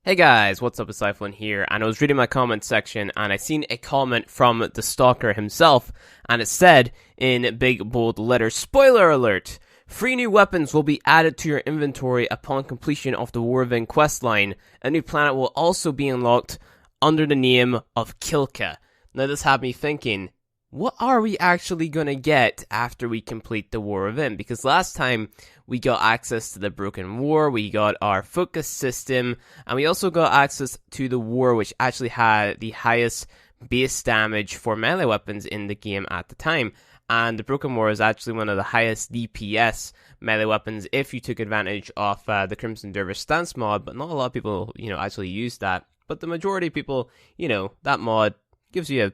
Hey guys, what's up? It's Cyphlon here, and I was reading my comment section, and I seen a comment from the stalker himself, and it said in big bold letters, "Spoiler alert! 3 new weapons will be added to your inventory upon completion of the Warframe questline. A new planet will also be unlocked under the name of Kilka." Now this had me thinking, what are we actually gonna get after we complete the War of In? Because last time we got access to the Broken War, we got our focus system, and we also got access to the War, which actually had the highest base damage for melee weapons in the game at the time. And the Broken War is actually one of the highest DPS melee weapons if you took advantage of the Crimson Dervish stance mod, but not a lot of people, actually use that. But the majority of people, that mod gives you a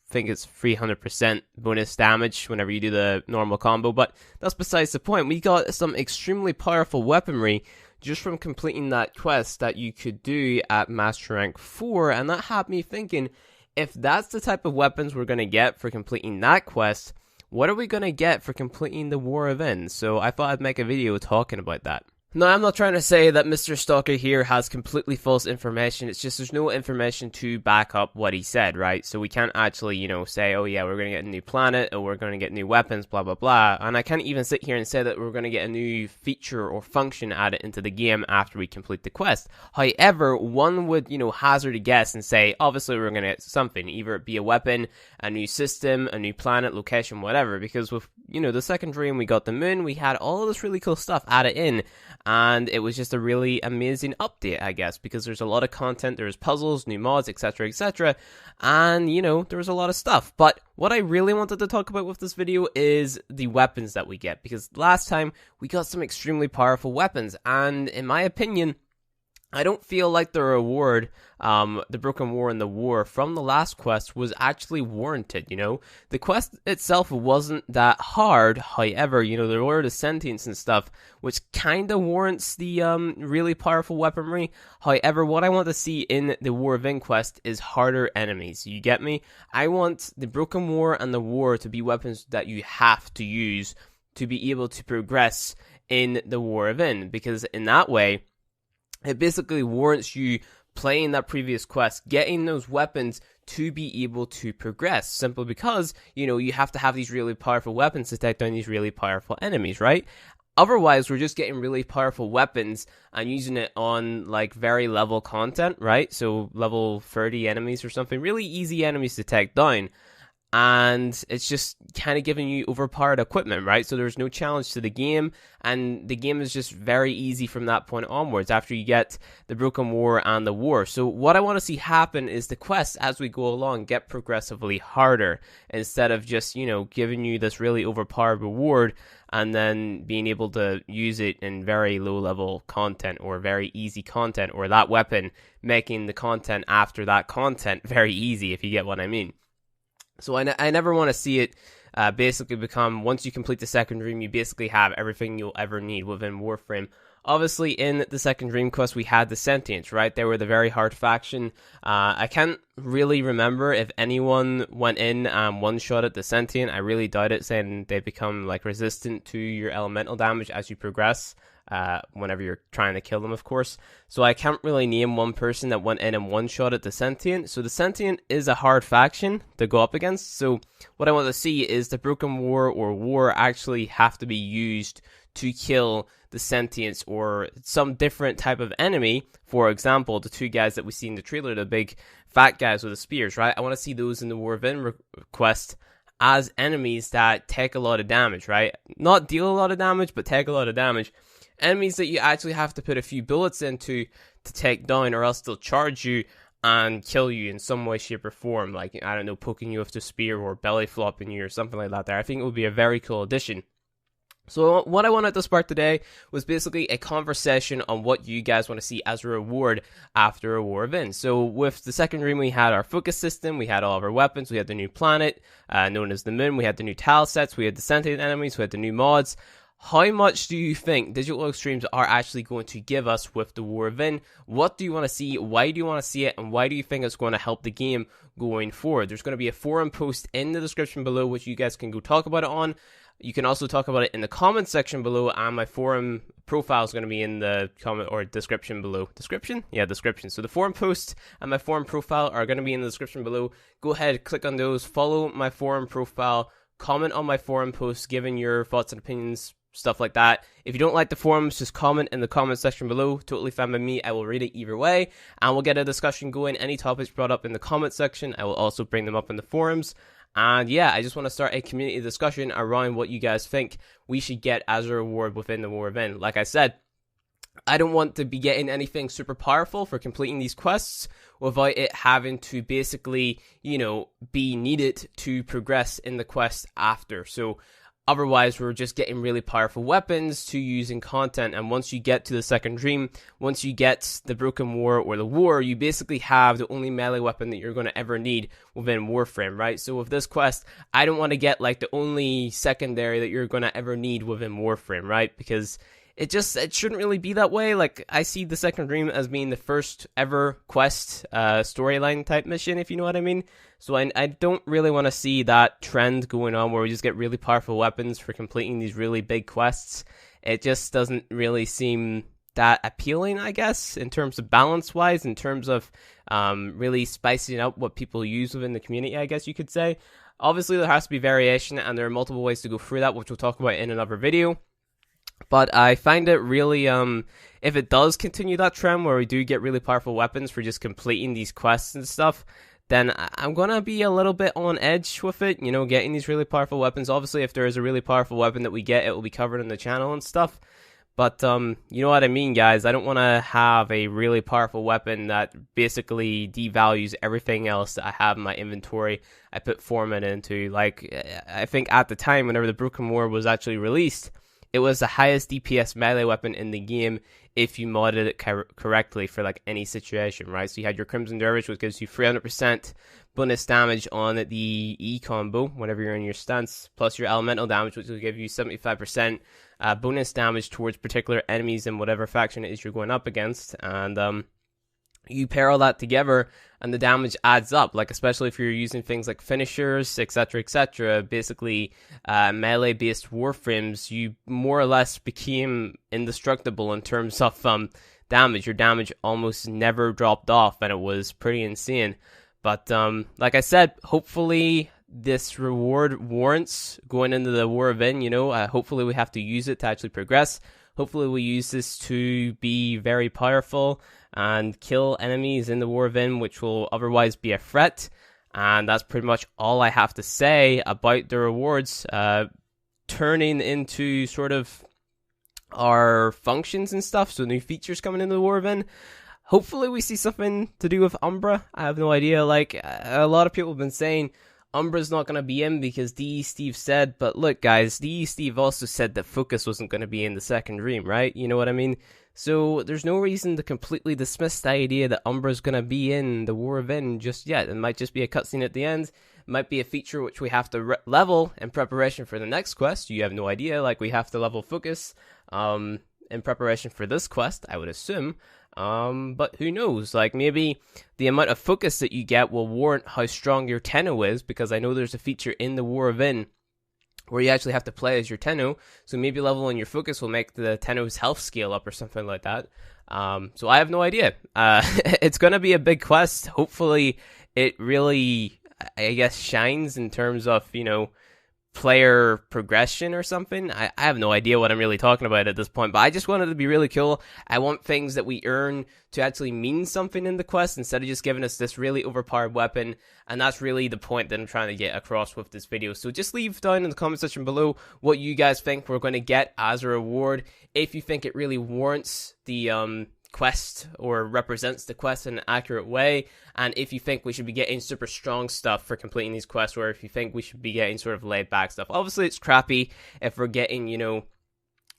think it's 300% bonus damage whenever you do the normal combo, but that's besides the point. We got some extremely powerful weaponry just from completing that quest that you could do at Master Rank 4, and that had me thinking, if that's the type of weapons we're going to get for completing that quest, what are we going to get for completing the War of In? So I thought I'd make a video talking about that. No, I'm not trying to say that Mr. Stalker here has completely false information. It's just there's no information to back up what he said, right? So we can't actually, say, oh yeah, we're going to get a new planet, or we're going to get new weapons, blah, blah, blah. And I can't even sit here and say that we're going to get a new feature or function added into the game after we complete the quest. However, one would, hazard a guess and say, obviously we're going to get something, either it be a weapon, a new system, a new planet, location, whatever. Because with, the second dream, we got the moon, we had all of this really cool stuff added in. And it was just a really amazing update, I guess, because there's a lot of content, there's puzzles, new mods, etc., etc., and, there was a lot of stuff. But what I really wanted to talk about with this video is the weapons that we get, because last time we got some extremely powerful weapons, and in my opinion, I don't feel like the reward, the Broken War and the War from the last quest was actually warranted, The quest itself wasn't that hard, however, the reward of sentience and stuff, which kinda warrants the, really powerful weaponry. However, what I want to see in the War of In quest is harder enemies, you get me? I want the Broken War and the War to be weapons that you have to use to be able to progress in the War of In, because in that way, it basically warrants you playing that previous quest, getting those weapons to be able to progress, simply because, you have to have these really powerful weapons to take down these really powerful enemies, right? Otherwise, we're just getting really powerful weapons and using it on, very level content, right? So, level 30 enemies or something, really easy enemies to take down. And it's just kind of giving you overpowered equipment, right? So there's no challenge to the game, and the game is just very easy from that point onwards after you get the Broken War and the War. So what I want to see happen is the quests as we go along get progressively harder, instead of just, giving you this really overpowered reward and then being able to use it in very low level content or very easy content, or that weapon making the content after that content very easy, if you get what I mean. So I never want to see it basically become, once you complete the second dream, you basically have everything you'll ever need within Warframe. Obviously, in the second dream quest, we had the Sentients, right? They were the very hard faction. I can't really remember if anyone went in and one-shotted the Sentient. I really doubt it, saying they become, resistant to your elemental damage as you progress. Whenever you're trying to kill them, of course. So I can't really name one person that went in and one-shotted the Sentient. So the Sentient is a hard faction to go up against. So what I want to see is the Broken War or War actually have to be used to kill the Sentients or some different type of enemy. For example, the 2 guys that we see in the trailer, the big fat guys with the spears, right? I want to see those in the War of In quest as enemies that take a lot of damage, right? Not deal a lot of damage, but take a lot of damage. Enemies that you actually have to put a few bullets into to take down, or else they'll charge you and kill you in some way, shape, or form. Like, I don't know, poking you with the spear or belly flopping you or something like that there. I think it would be a very cool addition. So what I wanted to spark today was basically a conversation on what you guys want to see as a reward after a War of In. So with the second dream, we had our focus system, we had all of our weapons, we had the new planet known as the moon, we had the new tile sets, we had the sentient enemies, we had the new mods. How much do you think Digital Extremes are actually going to give us with the War of In? What do you want to see? Why do you want to see it? And why do you think it's going to help the game going forward? There's going to be a forum post in the description below, which you guys can go talk about it on. You can also talk about it in the comment section below, and my forum profile is going to be in the comment or description below. Description? Yeah, description. So the forum post and my forum profile are going to be in the description below. Go ahead, click on those, follow my forum profile, comment on my forum post, giving your thoughts and opinions, stuff like that. If you don't like the forums, just comment in the comment section below. Totally fine by me. I will read it either way, and we'll get a discussion going. Any topics brought up in the comment section, I will also bring them up in the forums. And yeah, I just want to start a community discussion around what you guys think we should get as a reward within the war event. Like I said, I don't want to be getting anything super powerful for completing these quests without it having to basically, be needed to progress in the quest after. So otherwise, we're just getting really powerful weapons to use in content, and once you get to the second dream, once you get the Broken War or the War, you basically have the only melee weapon that you're going to ever need within Warframe, right? So with this quest, I don't want to get like the only secondary that you're going to ever need within Warframe, right? Because it shouldn't really be that way. Like, I see the second dream as being the first ever quest storyline type mission, if you know what I mean. So I don't really want to see that trend going on where we just get really powerful weapons for completing these really big quests. It just doesn't really seem that appealing, I guess, in terms of balance-wise, in terms of really spicing up what people use within the community, I guess you could say. Obviously, there has to be variation, and there are multiple ways to go through that, which we'll talk about in another video. But I find it really, if it does continue that trend where we do get really powerful weapons for just completing these quests and stuff, then I'm going to be a little bit on edge with it, getting these really powerful weapons. Obviously, if there is a really powerful weapon that we get, it will be covered in the channel and stuff. But, you know what I mean, guys? I don't want to have a really powerful weapon that basically devalues everything else that I have in my inventory I put format into. Like, I think at the time, whenever the Broken War was actually released, it was the highest DPS melee weapon in the game if you modded it correctly for like any situation, right? So you had your Crimson Dervish, which gives you 300% bonus damage on the E combo whenever you're in your stance, plus your elemental damage, which will give you 75% bonus damage towards particular enemies in whatever faction it is you're going up against. And you pair all that together and the damage adds up, like especially if you're using things like finishers, etc., basically melee based warframes, you more or less became indestructible in terms of damage. Your damage almost never dropped off, and it was pretty insane. But like I said, hopefully this reward warrants going into the war event. Hopefully we have to use it to actually progress. Hopefully we use this to be very powerful and kill enemies in the war event, which will otherwise be a threat. And that's pretty much all I have to say about the rewards turning into sort of our functions and stuff. So new features coming into the war event. Hopefully we see something to do with Umbra. I have no idea. Like, a lot of people have been saying Umbra's not going to be in because DE Steve said, but look guys, DE Steve also said that Focus wasn't going to be in the second dream, right? You know what I mean? So there's no reason to completely dismiss the idea that Umbra's going to be in the War event just yet. It might just be a cutscene at the end. It might be a feature which we have to level in preparation for the next quest. You have no idea. Like, we have to level Focus in preparation for this quest, I would assume. But who knows? Like, maybe the amount of focus that you get will warrant how strong your Tenno is, because I know there's a feature in the War event where you actually have to play as your Tenno, so maybe leveling your focus will make the Tenno's health scale up or something like that. So I have no idea. It's gonna be a big quest. Hopefully it really, I guess, shines in terms of, player progression or something. I have no idea what I'm really talking about at this point, but I just want it to be really cool. I want things that we earn to actually mean something in the quest instead of just giving us this really overpowered weapon, and that's really the point that I'm trying to get across with this video. So just leave down in the comment section below what you guys think we're going to get as a reward, if you think it really warrants the quest or represents the quest in an accurate way, and if you think we should be getting super strong stuff for completing these quests, or if you think we should be getting sort of laid back stuff. Obviously it's crappy if we're getting,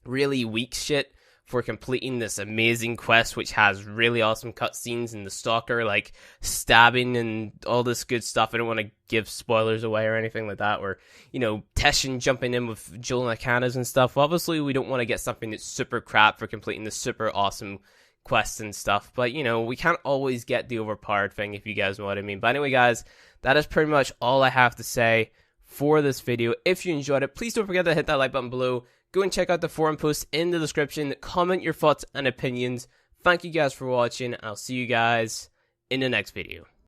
really weak shit for completing this amazing quest which has really awesome cutscenes and the Stalker like stabbing and all this good stuff. I don't want to give spoilers away or anything like that, or Teshin jumping in with Jewel Nakanas and stuff. Obviously we don't want to get something that's super crap for completing this super awesome quests and stuff, but we can't always get the overpowered thing, if you guys know what I mean. But anyway guys, that is pretty much all I have to say for this video. If you enjoyed it, please don't forget to hit that like button below. Go and check out the forum post in the description. Comment your thoughts and opinions. Thank you guys for watching. I'll see you guys in the next video.